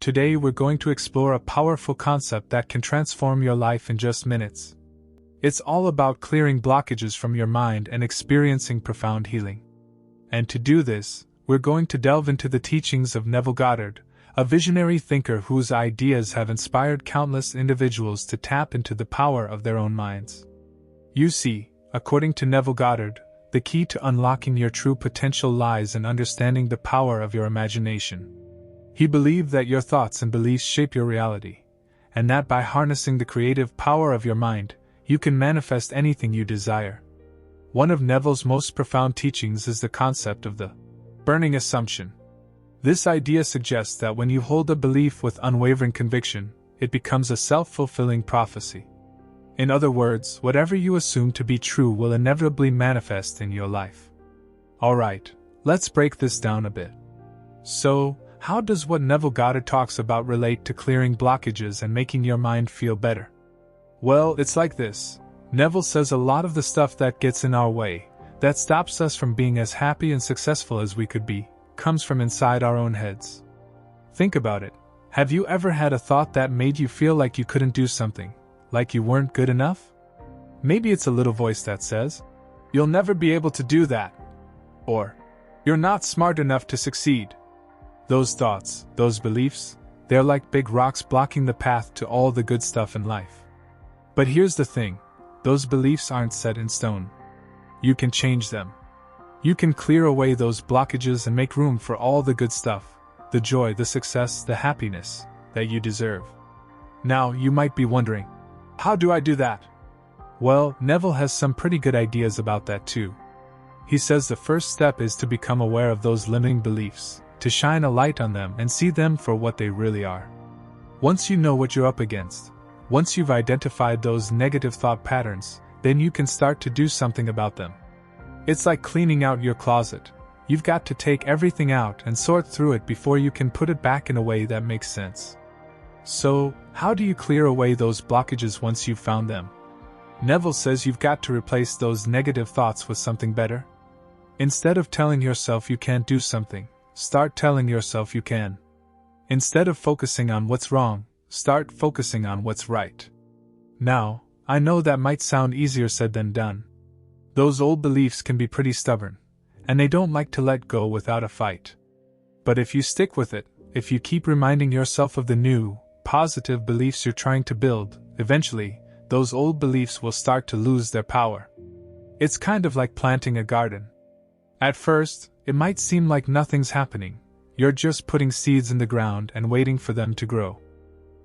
Today we're going to explore a powerful concept that can transform your life in just minutes. It's all about clearing blockages from your mind and experiencing profound healing. And to do this, we're going to delve into the teachings of Neville Goddard, a visionary thinker whose ideas have inspired countless individuals to tap into the power of their own minds. You see, according to Neville Goddard, the key to unlocking your true potential lies in understanding the power of your imagination. He believed that your thoughts and beliefs shape your reality, and that by harnessing the creative power of your mind, you can manifest anything you desire. One of Neville's most profound teachings is the concept of the burning assumption. This idea suggests that when you hold a belief with unwavering conviction, it becomes a self-fulfilling prophecy. In other words, whatever you assume to be true will inevitably manifest in your life. Alright, let's break this down a bit. So, how does what Neville Goddard talks about relate to clearing blockages and making your mind feel better? Well, it's like this. Neville says a lot of the stuff that gets in our way, that stops us from being as happy and successful as we could be, comes from inside our own heads. Think about it. Have you ever had a thought that made you feel like you couldn't do something, like you weren't good enough? Maybe it's a little voice that says, "You'll never be able to do that," or "You're not smart enough to succeed." Those thoughts, those beliefs, they're like big rocks blocking the path to all the good stuff in life. But here's the thing, those beliefs aren't set in stone. You can change them. You can clear away those blockages and make room for all the good stuff, the joy, the success, the happiness that you deserve. Now, you might be wondering, how do I do that? Well, Neville has some pretty good ideas about that too. He says the first step is to become aware of those limiting beliefs, to shine a light on them and see them for what they really are. Once you know what you're up against, once you've identified those negative thought patterns, then you can start to do something about them. It's like cleaning out your closet. You've got to take everything out and sort through it before you can put it back in a way that makes sense. So, how do you clear away those blockages once you've found them? Neville says you've got to replace those negative thoughts with something better. Instead of telling yourself you can't do something, start telling yourself you can. Instead of focusing on what's wrong, start focusing on what's right. Now, I know that might sound easier said than done. Those old beliefs can be pretty stubborn, and they don't like to let go without a fight. But if you stick with it, if you keep reminding yourself of the new, positive beliefs you're trying to build, eventually, those old beliefs will start to lose their power. It's kind of like planting a garden. At first, it might seem like nothing's happening. You're just putting seeds in the ground and waiting for them to grow.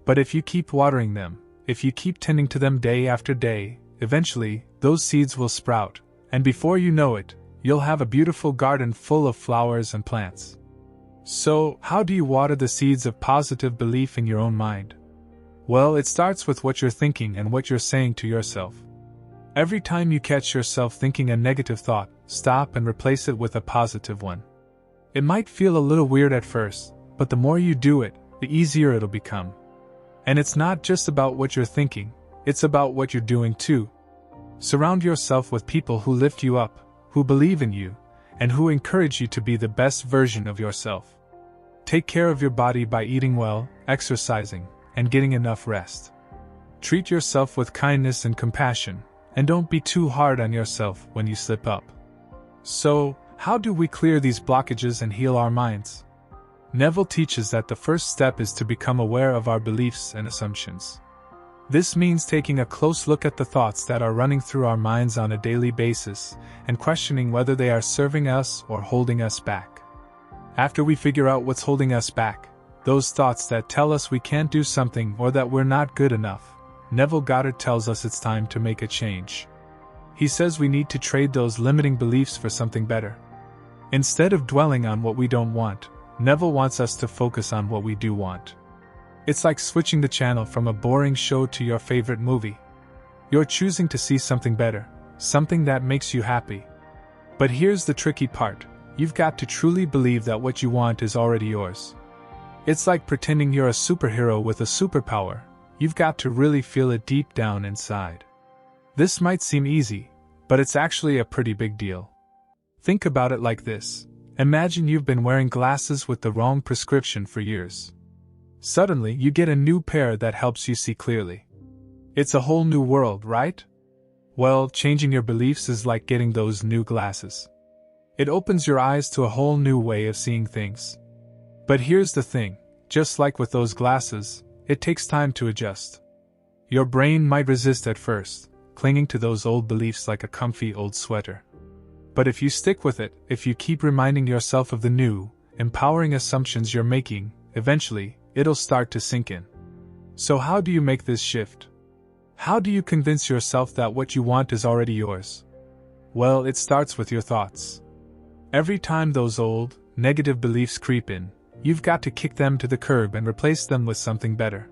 But if you keep watering them, if you keep tending to them day after day, eventually, those seeds will sprout, and before you know it, you'll have a beautiful garden full of flowers and plants. So, how do you water the seeds of positive belief in your own mind? Well, it starts with what you're thinking and what you're saying to yourself. Every time you catch yourself thinking a negative thought, stop and replace it with a positive one. It might feel a little weird at first, but the more you do it, the easier it'll become. And it's not just about what you're thinking, it's about what you're doing too. Surround yourself with people who lift you up, who believe in you, and who encourage you to be the best version of yourself. Take care of your body by eating well, exercising, and getting enough rest. Treat yourself with kindness and compassion, and don't be too hard on yourself when you slip up. So, how do we clear these blockages and heal our minds? Neville teaches that the first step is to become aware of our beliefs and assumptions. This means taking a close look at the thoughts that are running through our minds on a daily basis and questioning whether they are serving us or holding us back. After we figure out what's holding us back, those thoughts that tell us we can't do something or that we're not good enough, Neville Goddard tells us it's time to make a change. He says we need to trade those limiting beliefs for something better. Instead of dwelling on what we don't want, Neville wants us to focus on what we do want. It's like switching the channel from a boring show to your favorite movie. You're choosing to see something better, something that makes you happy. But here's the tricky part, you've got to truly believe that what you want is already yours. It's like pretending you're a superhero with a superpower, you've got to really feel it deep down inside. This might seem easy, but it's actually a pretty big deal. Think about it like this. Imagine you've been wearing glasses with the wrong prescription for years. Suddenly, you get a new pair that helps you see clearly. It's a whole new world, right? Well, changing your beliefs is like getting those new glasses. It opens your eyes to a whole new way of seeing things. But here's the thing, just like with those glasses, it takes time to adjust. Your brain might resist at first, clinging to those old beliefs like a comfy old sweater. But if you stick with it, if you keep reminding yourself of the new, empowering assumptions you're making, eventually, it'll start to sink in. So how do you make this shift? How do you convince yourself that what you want is already yours? Well, it starts with your thoughts. Every time those old, negative beliefs creep in, you've got to kick them to the curb and replace them with something better.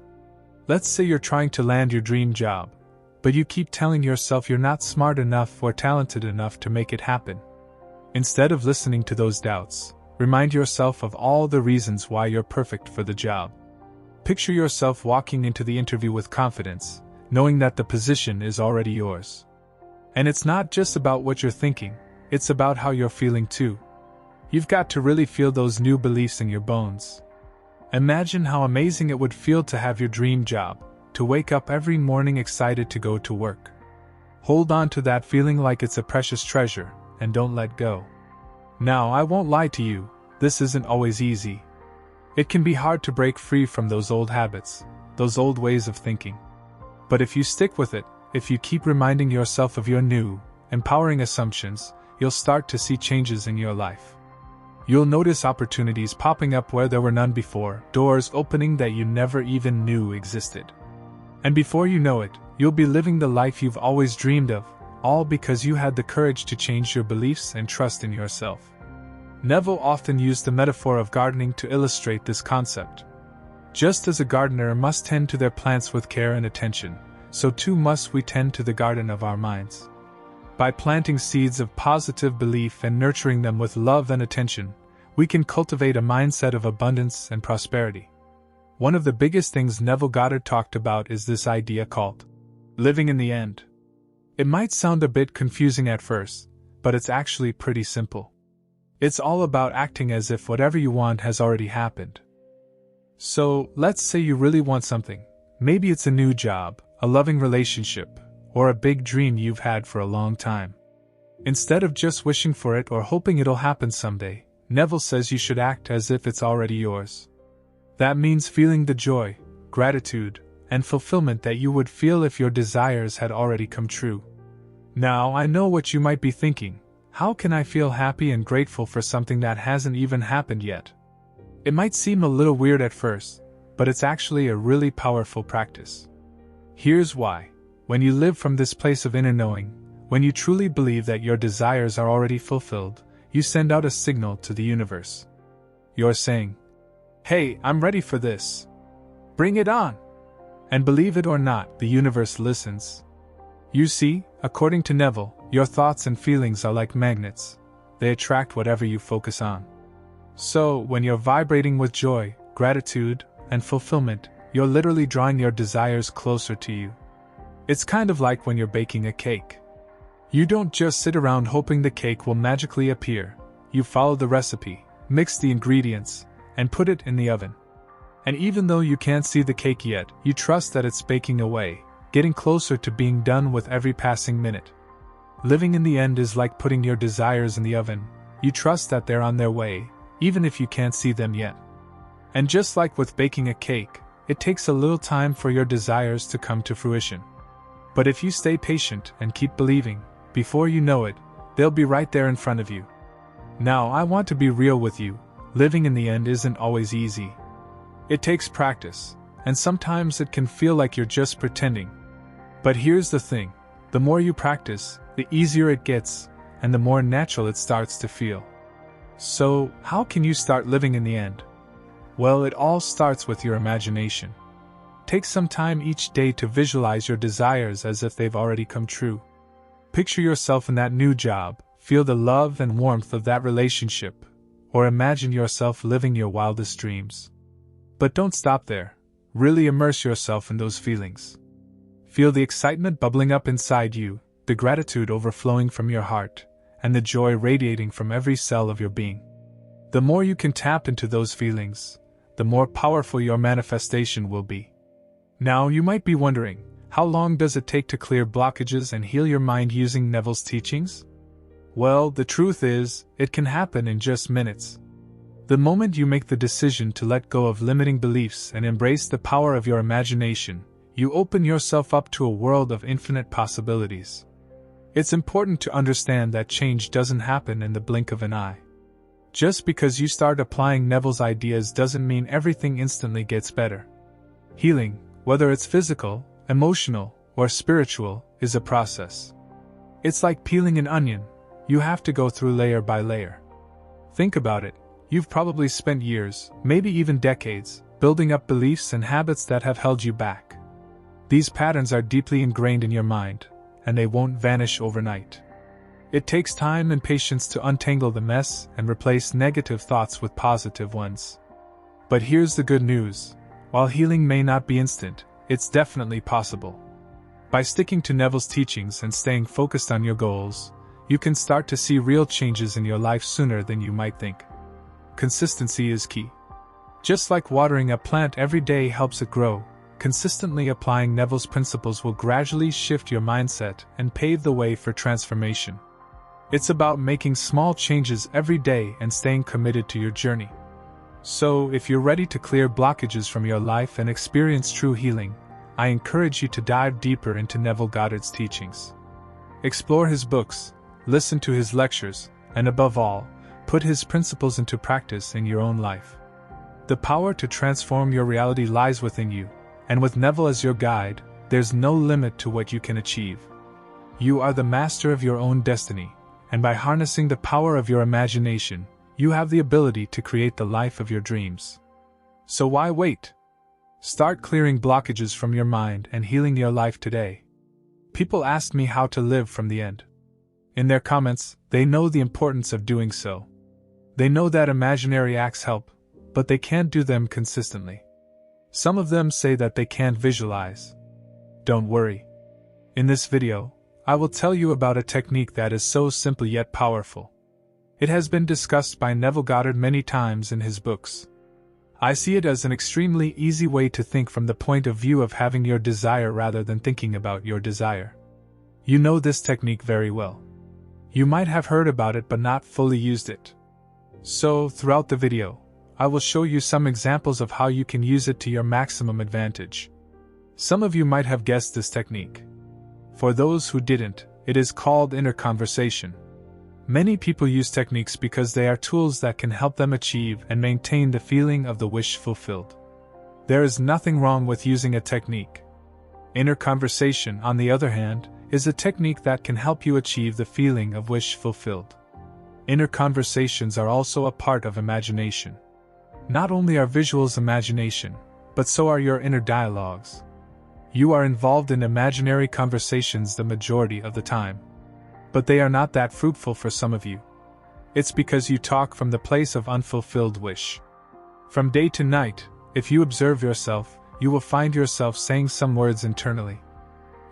Let's say you're trying to land your dream job, but you keep telling yourself you're not smart enough or talented enough to make it happen. Instead of listening to those doubts, remind yourself of all the reasons why you're perfect for the job. Picture yourself walking into the interview with confidence, knowing that the position is already yours. And it's not just about what you're thinking, it's about how you're feeling too. You've got to really feel those new beliefs in your bones. Imagine how amazing it would feel to have your dream job, to wake up every morning excited to go to work. Hold on to that feeling like it's a precious treasure, and don't let go. Now, I won't lie to you, this isn't always easy. It can be hard to break free from those old habits, those old ways of thinking. But if you stick with it, if you keep reminding yourself of your new, empowering assumptions, you'll start to see changes in your life. You'll notice opportunities popping up where there were none before, doors opening that you never even knew existed. And before you know it, you'll be living the life you've always dreamed of, all because you had the courage to change your beliefs and trust in yourself. Neville often used the metaphor of gardening to illustrate this concept. Just as a gardener must tend to their plants with care and attention, so too must we tend to the garden of our minds. By planting seeds of positive belief and nurturing them with love and attention, we can cultivate a mindset of abundance and prosperity. One of the biggest things Neville Goddard talked about is this idea called living in the end. It might sound a bit confusing at first, but it's actually pretty simple. It's all about acting as if whatever you want has already happened. So, let's say you really want something. Maybe it's a new job, a loving relationship, or a big dream you've had for a long time. Instead of just wishing for it or hoping it'll happen someday, Neville says you should act as if it's already yours. That means feeling the joy, gratitude, and fulfillment that you would feel if your desires had already come true. Now, I know what you might be thinking. How can I feel happy and grateful for something that hasn't even happened yet? It might seem a little weird at first, but it's actually a really powerful practice. Here's why. When you live from this place of inner knowing, when you truly believe that your desires are already fulfilled, you send out a signal to the universe. You're saying, "Hey, I'm ready for this. Bring it on." And believe it or not, the universe listens. You see, according to Neville, your thoughts and feelings are like magnets. They attract whatever you focus on. So, when you're vibrating with joy, gratitude, and fulfillment, you're literally drawing your desires closer to you. It's kind of like when you're baking a cake. You don't just sit around hoping the cake will magically appear. You follow the recipe, mix the ingredients, and put it in the oven. And even though you can't see the cake yet, you trust that it's baking away, getting closer to being done with every passing minute. Living in the end is like putting your desires in the oven. You trust that they're on their way, even if you can't see them yet. And just like with baking a cake, it takes a little time for your desires to come to fruition. But if you stay patient and keep believing, before you know it, they'll be right there in front of you. Now, I want to be real with you. Living in the end isn't always easy. It takes practice, and sometimes it can feel like you're just pretending. But here's the thing, the more you practice, the easier it gets, and the more natural it starts to feel. So, how can you start living in the end? Well, it all starts with your imagination. Take some time each day to visualize your desires as if they've already come true. Picture yourself in that new job, feel the love and warmth of that relationship, or imagine yourself living your wildest dreams. But don't stop there. Really immerse yourself in those feelings. Feel the excitement bubbling up inside you, the gratitude overflowing from your heart, and the joy radiating from every cell of your being. The more you can tap into those feelings, the more powerful your manifestation will be. Now, you might be wondering, how long does it take to clear blockages and heal your mind using Neville's teachings? Well, the truth is, it can happen in just minutes. The moment you make the decision to let go of limiting beliefs and embrace the power of your imagination, you open yourself up to a world of infinite possibilities. It's important to understand that change doesn't happen in the blink of an eye. Just because you start applying Neville's ideas doesn't mean everything instantly gets better. Healing, whether it's physical, emotional, or spiritual, is a process. It's like peeling an onion. You have to go through layer by layer. Think about it. You've probably spent years, maybe even decades, building up beliefs and habits that have held you back. These patterns are deeply ingrained in your mind, and they won't vanish overnight. It takes time and patience to untangle the mess and replace negative thoughts with positive ones. But here's the good news. While healing may not be instant, it's definitely possible. By sticking to Neville's teachings and staying focused on your goals, you can start to see real changes in your life sooner than you might think. Consistency is key. Just like watering a plant every day helps it grow, consistently applying Neville's principles will gradually shift your mindset and pave the way for transformation. It's about making small changes every day and staying committed to your journey. So, if you're ready to clear blockages from your life and experience true healing, I encourage you to dive deeper into Neville Goddard's teachings. Explore his books, listen to his lectures, and above all, put his principles into practice in your own life. The power to transform your reality lies within you, and with Neville as your guide, there's no limit to what you can achieve. You are the master of your own destiny, and by harnessing the power of your imagination, you have the ability to create the life of your dreams. So why wait? Start clearing blockages from your mind and healing your life today. People ask me how to live from the end. In their comments, they know the importance of doing so. They know that imaginary acts help, but they can't do them consistently. Some of them say that they can't visualize. Don't worry. In this video, I will tell you about a technique that is so simple yet powerful. It has been discussed by Neville Goddard many times in his books. I see it as an extremely easy way to think from the point of view of having your desire rather than thinking about your desire. You know this technique very well. You might have heard about it but not fully used it. So, throughout the video, I will show you some examples of how you can use it to your maximum advantage. Some of you might have guessed this technique. For those who didn't, it is called inner conversation. Many people use techniques because they are tools that can help them achieve and maintain the feeling of the wish fulfilled. There is nothing wrong with using a technique. Inner conversation, on the other hand, is a technique that can help you achieve the feeling of wish fulfilled. Inner conversations are also a part of imagination. Not only are visuals imagination, but so are your inner dialogues. You are involved in imaginary conversations the majority of the time. But they are not that fruitful for some of you. It's because you talk from the place of unfulfilled wish. From day to night, if you observe yourself, you will find yourself saying some words internally.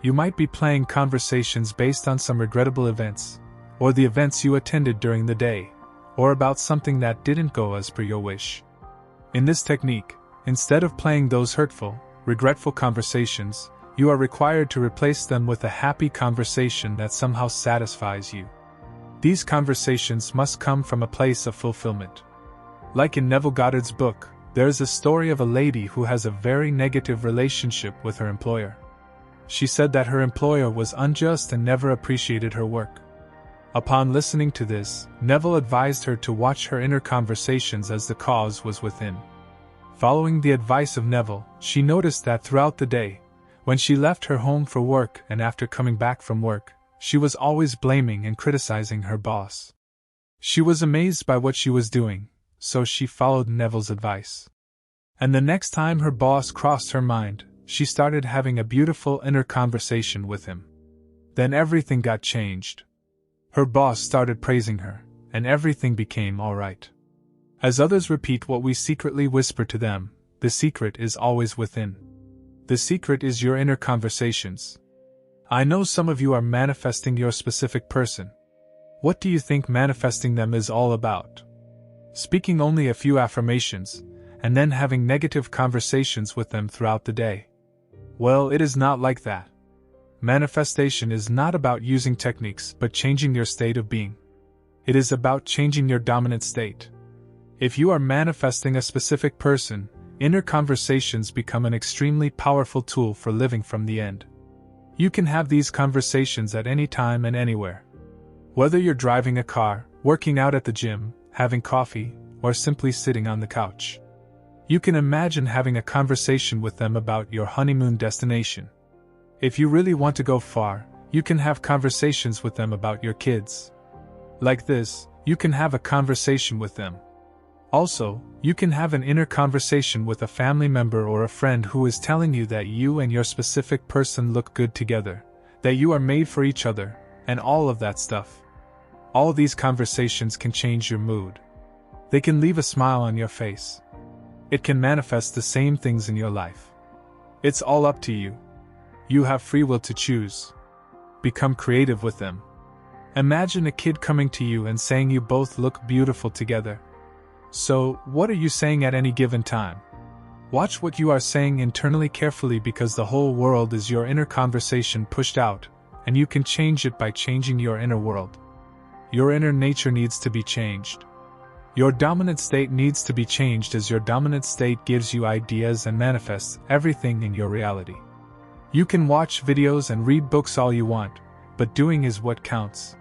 You might be playing conversations based on some regrettable events, or the events you attended during the day, or about something that didn't go as per your wish. In this technique, instead of playing those hurtful, regretful conversations, you are required to replace them with a happy conversation that somehow satisfies you. These conversations must come from a place of fulfillment. Like in Neville Goddard's book, there is a story of a lady who has a very negative relationship with her employer. She said that her employer was unjust and never appreciated her work. Upon listening to this, Neville advised her to watch her inner conversations as the cause was within. Following the advice of Neville, she noticed that throughout the day, when she left her home for work and after coming back from work, she was always blaming and criticizing her boss. She was amazed by what she was doing, so she followed Neville's advice. And the next time her boss crossed her mind, she started having a beautiful inner conversation with him. Then everything got changed. Her boss started praising her, and everything became all right. As others repeat what we secretly whisper to them, the secret is always within. The secret is your inner conversations. I know some of you are manifesting your specific person. What do you think manifesting them is all about? Speaking only a few affirmations, and then having negative conversations with them throughout the day. Well, it is not like that. Manifestation is not about using techniques but changing your state of being. It is about changing your dominant state. If you are manifesting a specific person, inner conversations become an extremely powerful tool for living from the end. You can have these conversations at any time and anywhere. Whether you're driving a car, working out at the gym, having coffee, or simply sitting on the couch. You can imagine having a conversation with them about your honeymoon destination. If you really want to go far, you can have conversations with them about your kids. Like this, you can have a conversation with them. Also, you can have an inner conversation with a family member or a friend who is telling you that you and your specific person look good together, that you are made for each other, and all of that stuff. All these conversations can change your mood. They can leave a smile on your face. It can manifest the same things in your life. It's all up to you. You have free will to choose. Become creative with them. Imagine a kid coming to you and saying you both look beautiful together. So, what are you saying at any given time? Watch what you are saying internally carefully, because the whole world is your inner conversation pushed out, and you can change it by changing your inner world. Your inner nature needs to be changed. Your dominant state needs to be changed, as your dominant state gives you ideas and manifests everything in your reality. You can watch videos and read books all you want, but doing is what counts.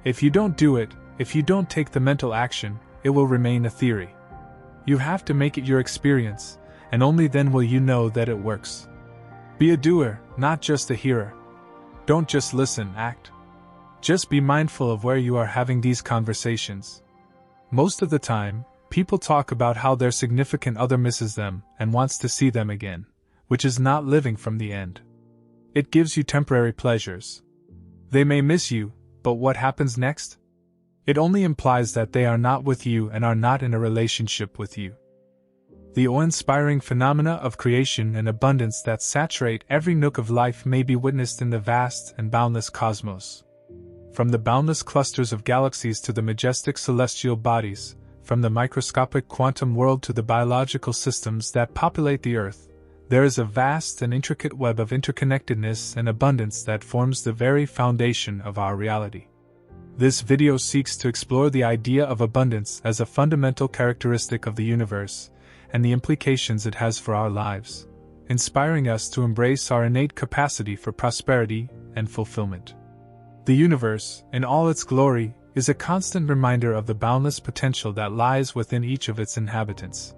If you don't do it, if you don't take the mental action, it will remain a theory. You have to make it your experience, and only then will you know that it works. Be a doer, not just a hearer. Don't just listen, act. Just be mindful of where you are having these conversations. Most of the time, people talk about how their significant other misses them and wants to see them again, which is not living from the end. It gives you temporary pleasures. They may miss you, but what happens next? It only implies that they are not with you and are not in a relationship with you. The awe-inspiring phenomena of creation and abundance that saturate every nook of life may be witnessed in the vast and boundless cosmos. From the boundless clusters of galaxies to the majestic celestial bodies, from the microscopic quantum world to the biological systems that populate the Earth, there is a vast and intricate web of interconnectedness and abundance that forms the very foundation of our reality. This video seeks to explore the idea of abundance as a fundamental characteristic of the universe and the implications it has for our lives, inspiring us to embrace our innate capacity for prosperity and fulfillment. The universe, in all its glory, is a constant reminder of the boundless potential that lies within each of its inhabitants.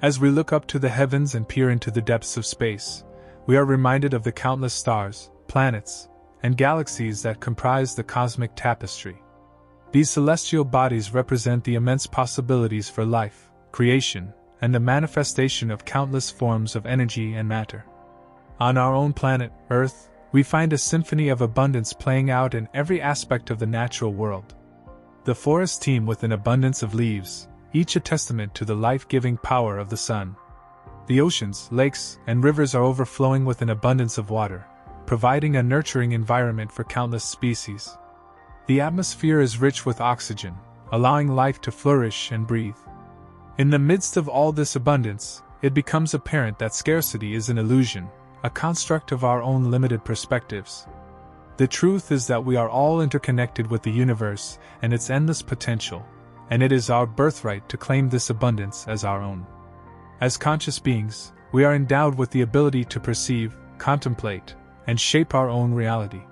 As we look up to the heavens and peer into the depths of space, we are reminded of the countless stars, planets, and galaxies that comprise the cosmic tapestry. These celestial bodies represent the immense possibilities for life, creation, and the manifestation of countless forms of energy and matter. On our own planet, Earth, we find a symphony of abundance playing out in every aspect of the natural world. The forests teem with an abundance of leaves, each a testament to the life-giving power of the sun. The oceans, lakes, and rivers are overflowing with an abundance of water, providing a nurturing environment for countless species. The atmosphere is rich with oxygen, allowing life to flourish and breathe. In the midst of all this abundance, it becomes apparent that scarcity is an illusion, a construct of our own limited perspectives. The truth is that we are all interconnected with the universe and its endless potential, and it is our birthright to claim this abundance as our own. As conscious beings, we are endowed with the ability to perceive, contemplate, and shape our own reality.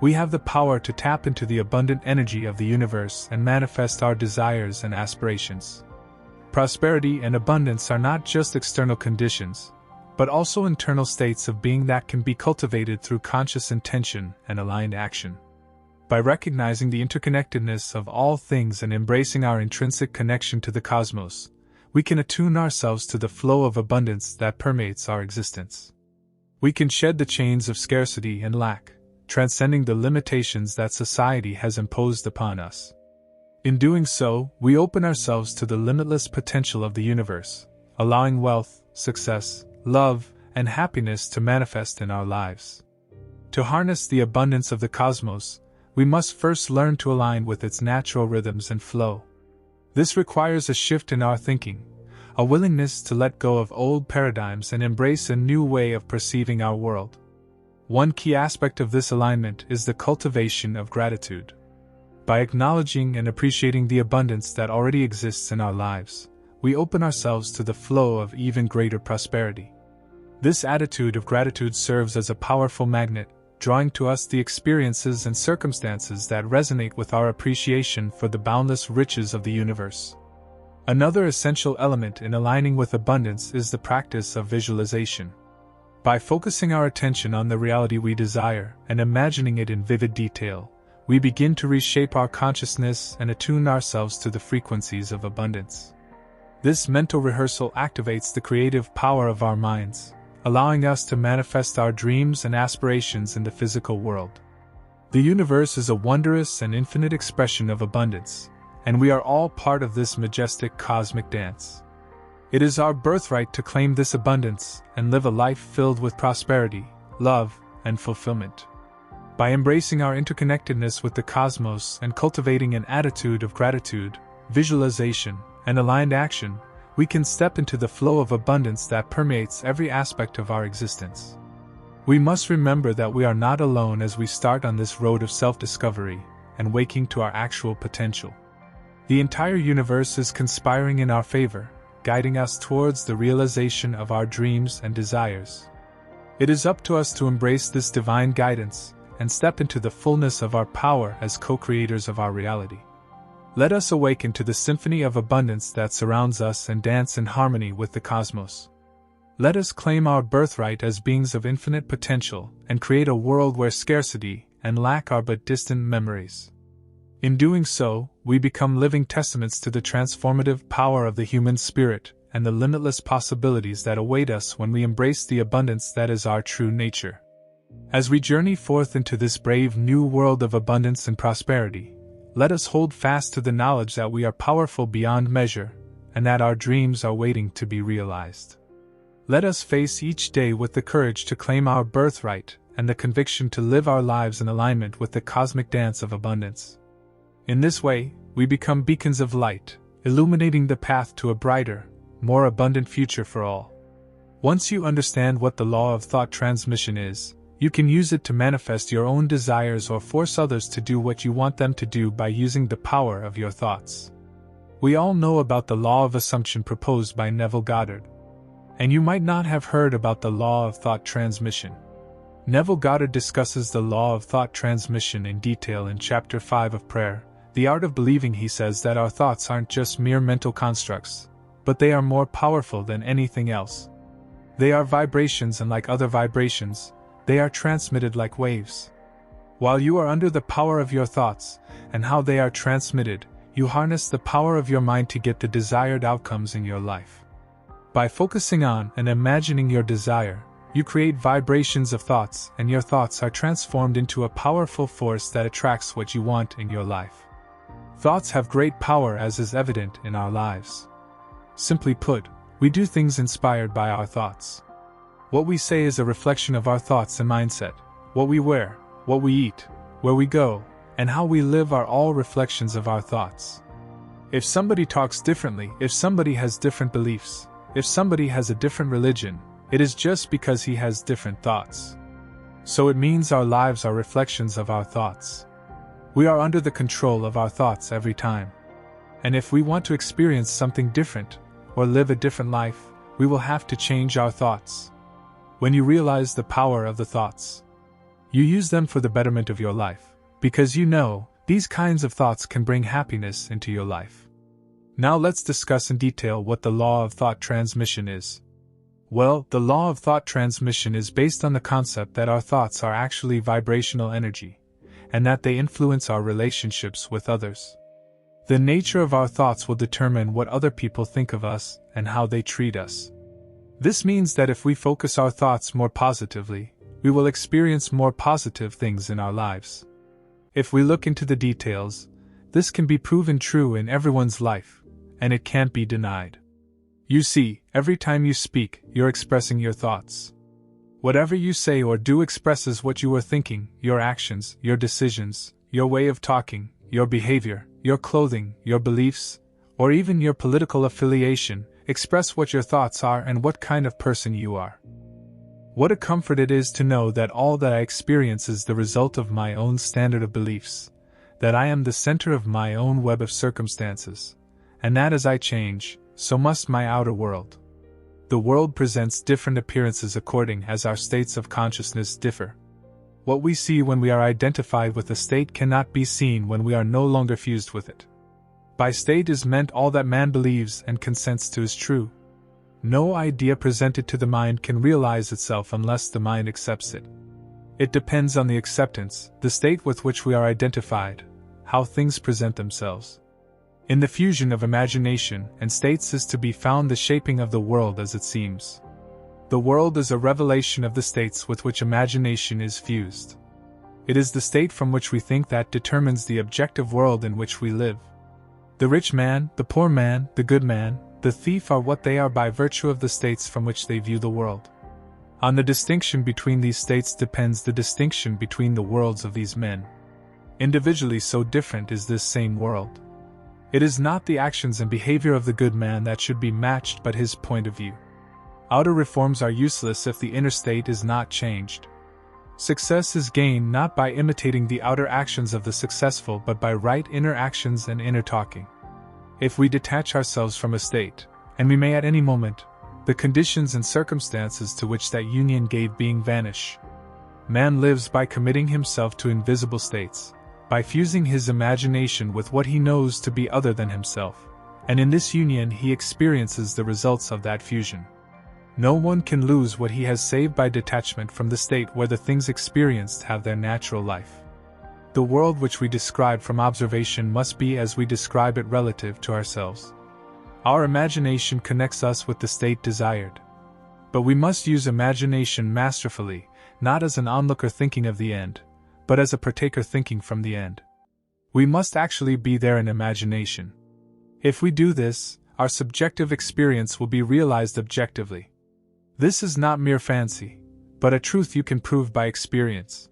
We have the power to tap into the abundant energy of the universe and manifest our desires and aspirations. Prosperity and abundance are not just external conditions, but also internal states of being that can be cultivated through conscious intention and aligned action. By recognizing the interconnectedness of all things and embracing our intrinsic connection to the cosmos, we can attune ourselves to the flow of abundance that permeates our existence. We can shed the chains of scarcity and lack, transcending the limitations that society has imposed upon us. In doing so, we open ourselves to the limitless potential of the universe, allowing wealth, success, love, and happiness to manifest in our lives. To harness the abundance of the cosmos, we must first learn to align with its natural rhythms and flow. This requires a shift in our thinking, a willingness to let go of old paradigms and embrace a new way of perceiving our world. One key aspect of this alignment is the cultivation of gratitude. By acknowledging and appreciating the abundance that already exists in our lives, we open ourselves to the flow of even greater prosperity. This attitude of gratitude serves as a powerful magnet, drawing to us the experiences and circumstances that resonate with our appreciation for the boundless riches of the universe. Another essential element in aligning with abundance is the practice of visualization. By focusing our attention on the reality we desire and imagining it in vivid detail, we begin to reshape our consciousness and attune ourselves to the frequencies of abundance. This mental rehearsal activates the creative power of our minds, allowing us to manifest our dreams and aspirations in the physical world. The universe is a wondrous and infinite expression of abundance, and we are all part of this majestic cosmic dance. It is our birthright to claim this abundance and live a life filled with prosperity, love, and fulfillment. By embracing our interconnectedness with the cosmos and cultivating an attitude of gratitude, visualization, and aligned action, we can step into the flow of abundance that permeates every aspect of our existence. We must remember that we are not alone as we start on this road of self-discovery and waking to our actual potential. The entire universe is conspiring in our favor, guiding us towards the realization of our dreams and desires. It is up to us to embrace this divine guidance and step into the fullness of our power as co-creators of our reality. Let us awaken to the symphony of abundance that surrounds us and dance in harmony with the cosmos. Let us claim our birthright as beings of infinite potential and create a world where scarcity and lack are but distant memories. In doing so, we become living testaments to the transformative power of the human spirit and the limitless possibilities that await us when we embrace the abundance that is our true nature. As we journey forth into this brave new world of abundance and prosperity, let us hold fast to the knowledge that we are powerful beyond measure and that our dreams are waiting to be realized. Let us face each day with the courage to claim our birthright and the conviction to live our lives in alignment with the cosmic dance of abundance. In this way, we become beacons of light, illuminating the path to a brighter, more abundant future for all. Once you understand what the law of thought transmission is, you can use it to manifest your own desires or force others to do what you want them to do by using the power of your thoughts. We all know about the law of assumption proposed by Neville Goddard. And you might not have heard about the law of thought transmission. Neville Goddard discusses the law of thought transmission in detail in Chapter 5 of Prayer, The Art of Believing. He says that our thoughts aren't just mere mental constructs, but they are more powerful than anything else. They are vibrations, and like other vibrations, they are transmitted like waves. While you are under the power of your thoughts and how they are transmitted, you harness the power of your mind to get the desired outcomes in your life. By focusing on and imagining your desire, you create vibrations of thoughts, and your thoughts are transformed into a powerful force that attracts what you want in your life. Thoughts have great power, as is evident in our lives. Simply put, we do things inspired by our thoughts. What we say is a reflection of our thoughts and mindset. What we wear, what we eat, where we go, and how we live are all reflections of our thoughts. If somebody talks differently, if somebody has different beliefs, if somebody has a different religion, it is just because he has different thoughts. So it means our lives are reflections of our thoughts. We are under the control of our thoughts every time. And if we want to experience something different, or live a different life, we will have to change our thoughts. When you realize the power of the thoughts, you use them for the betterment of your life, because you know, these kinds of thoughts can bring happiness into your life. Now let's discuss in detail what the law of thought transmission is. Well, the law of thought transmission is based on the concept that our thoughts are actually vibrational energy, and that they influence our relationships with others. The nature of our thoughts will determine what other people think of us and how they treat us. This means that if we focus our thoughts more positively, we will experience more positive things in our lives. If we look into the details, this can be proven true in everyone's life, and it can't be denied. You see, every time you speak, you're expressing your thoughts. Whatever you say or do expresses what you are thinking. Your actions, your decisions, your way of talking, your behavior, your clothing, your beliefs, or even your political affiliation, Express what your thoughts are and what kind of person you are. What a comfort it is to know that all that I experience is the result of my own standard of beliefs, that I am the center of my own web of circumstances, and that as I change, so must my outer world. The world presents different appearances according as our states of consciousness differ. What we see when we are identified with a state cannot be seen when we are no longer fused with it. By state is meant all that man believes and consents to is true. No idea presented to the mind can realize itself unless the mind accepts it. It depends on the acceptance, the state with which we are identified, how things present themselves. In the fusion of imagination and states is to be found the shaping of the world as it seems. The world is a revelation of the states with which imagination is fused. It is the state from which we think that determines the objective world in which we live. The rich man, the poor man, the good man, the thief are what they are by virtue of the states from which they view the world. On the distinction between these states depends the distinction between the worlds of these men. Individually so different is this same world. It is not the actions and behavior of the good man that should be matched but his point of view. Outer reforms are useless if the inner state is not changed. Success is gained not by imitating the outer actions of the successful but by right inner actions and inner talking. If we detach ourselves from a state, and we may at any moment, the conditions and circumstances to which that union gave being vanish. Man lives by committing himself to invisible states, by fusing his imagination with what he knows to be other than himself, and in this union he experiences the results of that fusion. No one can lose what he has saved by detachment from the state where the things experienced have their natural life. The world which we describe from observation must be as we describe it relative to ourselves. Our imagination connects us with the state desired. But we must use imagination masterfully, not as an onlooker thinking of the end, but as a partaker thinking from the end. We must actually be there in imagination. If we do this, our subjective experience will be realized objectively. This is not mere fancy, but a truth you can prove by experience.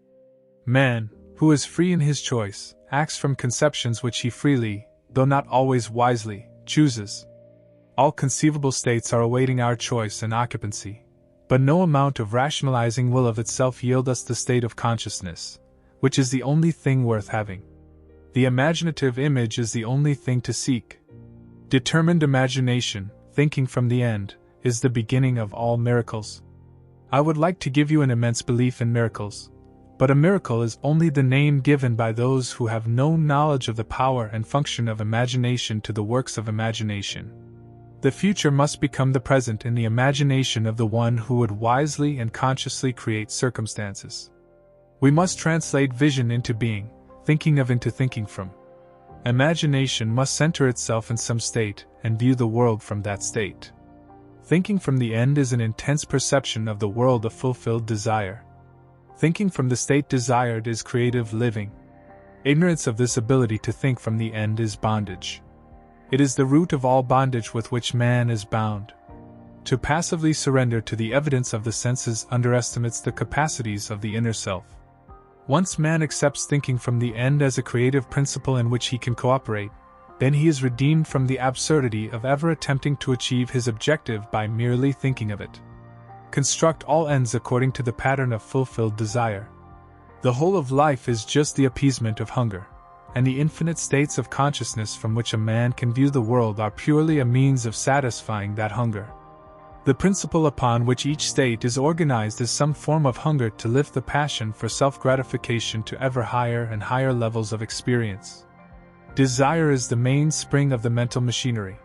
Man, who is free in his choice, acts from conceptions which he freely, though not always wisely, chooses. All conceivable states are awaiting our choice and occupancy, but no amount of rationalizing will of itself yield us the state of consciousness, which is the only thing worth having. The imaginative image is the only thing to seek. Determined imagination, thinking from the end, is the beginning of all miracles. I would like to give you an immense belief in miracles, but a miracle is only the name given by those who have no knowledge of the power and function of imagination to the works of imagination. The future must become the present in the imagination of the one who would wisely and consciously create circumstances. We must translate vision into being, thinking of into thinking from. Imagination must center itself in some state and view the world from that state. Thinking from the end is an intense perception of the world of fulfilled desire. Thinking from the state desired is creative living. Ignorance of this ability to think from the end is bondage. It is the root of all bondage with which man is bound. To passively surrender to the evidence of the senses underestimates the capacities of the inner self. Once man accepts thinking from the end as a creative principle in which he can cooperate, then he is redeemed from the absurdity of ever attempting to achieve his objective by merely thinking of it. Construct all ends according to the pattern of fulfilled desire. The whole of life is just the appeasement of hunger, and the infinite states of consciousness from which a man can view the world are purely a means of satisfying that hunger. The principle upon which each state is organized is some form of hunger to lift the passion for self-gratification to ever higher and higher levels of experience. Desire is the mainspring of the mental machinery.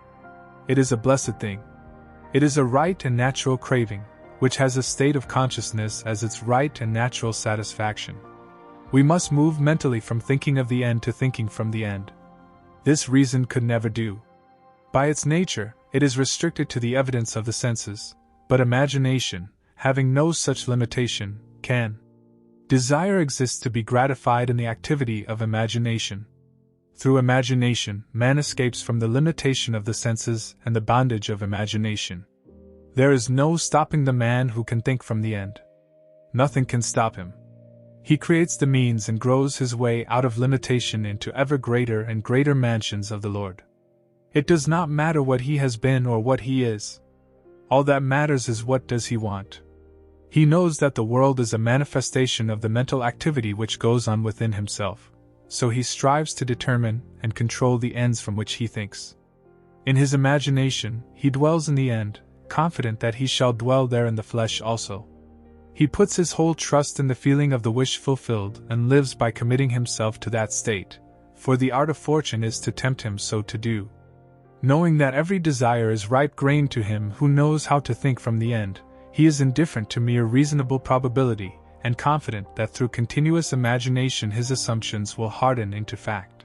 It is a blessed thing. It is a right and natural craving, which has a state of consciousness as its right and natural satisfaction. We must move mentally from thinking of the end to thinking from the end. This reason could never do. By its nature, it is restricted to the evidence of the senses, but imagination, having no such limitation, can. Desire exists to be gratified in the activity of imagination. Through imagination, man escapes from the limitation of the senses and the bondage of imagination. There is no stopping the man who can think from the end. Nothing can stop him. He creates the means and grows his way out of limitation into ever greater and greater mansions of the Lord. It does not matter what he has been or what he is. All that matters is what does he want. He knows that the world is a manifestation of the mental activity which goes on within himself, so he strives to determine and control the ends from which he thinks. In his imagination, he dwells in the end, confident that he shall dwell there in the flesh also. He puts his whole trust in the feeling of the wish fulfilled and lives by committing himself to that state, for the art of fortune is to tempt him so to do. Knowing that every desire is ripe grain to him who knows how to think from the end, he is indifferent to mere reasonable probability, and confident that through continuous imagination his assumptions will harden into fact.